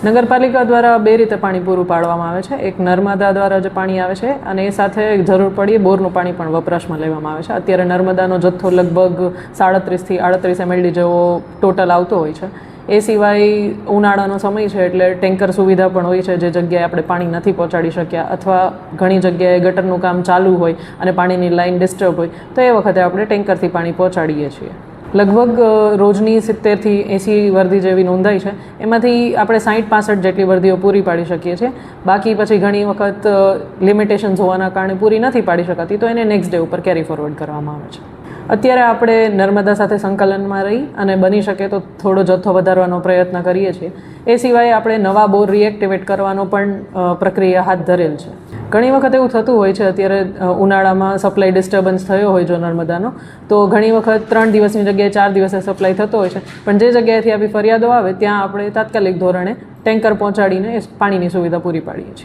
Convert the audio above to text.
નગરપાલિકા દ્વારા બે રીતે પાણી પૂરું પાડવામાં આવે છે. એક નર્મદા દ્વારા જે પાણી આવે છે અને એ સાથે જરૂર પડીએ બોરનું પાણી પણ વપરાશમાં લેવામાં આવે છે. અત્યારે નર્મદાનો જથ્થો લગભગ 37 થી 38 MLD જેવો ટોટલ આવતો હોય છે. એ સિવાય ઉનાળાનો સમય છે એટલે ટેન્કર સુવિધા પણ હોય છે. જે જગ્યાએ આપણે પાણી નથી પહોંચાડી શક્યા અથવા ઘણી જગ્યાએ ગટરનું કામ ચાલુ હોય અને પાણીની લાઇન ડિસ્ટર્બ હોય તો એ વખતે આપણે ટેન્કરથી પાણી પહોંચાડીએ છીએ. લગભગ રોજની 70 થી 80 વર્દી જેવી નોંધાઈ છે. એમાંથી આપણે 60-65 જેટલી વર્દીઓ પૂરી પાડી શકીએ છીએ. બાકી પછી ઘણી વખત લિમિટેશન્સ હોવાના કારણે પૂરી નથી પાડી શકાતી તો એને નેક્સ્ટ ડે ઉપર કેરી ફોરવર્ડ કરવામાં આવે છે. અત્યારે આપણે નર્મદા સાથે સંકલનમાં રહી અને બની શકે તો થોડો જથ્થો વધારવાનો પ્રયત્ન કરીએ છીએ. એ સિવાય આપણે નવા બોર રિએક્ટિવેટ કરવાનો પણ પ્રક્રિયા હાથ ધરેલ છે. ઘણી વખત એવું થતું હોય છે, અત્યારે ઉનાળામાં સપ્લાય ડિસ્ટર્બન્સ થયો હોય જો નર્મદાનો તો ઘણી વખત 3 દિવસની જગ્યાએ 4 દિવસે સપ્લાય થતો હોય છે. પણ જે જગ્યાએથી આવી ફરિયાદો આવે ત્યાં આપણે તાત્કાલિક ધોરણે ટેન્કર પહોંચાડીને પાણીની સુવિધા પૂરી પાડીએ છીએ.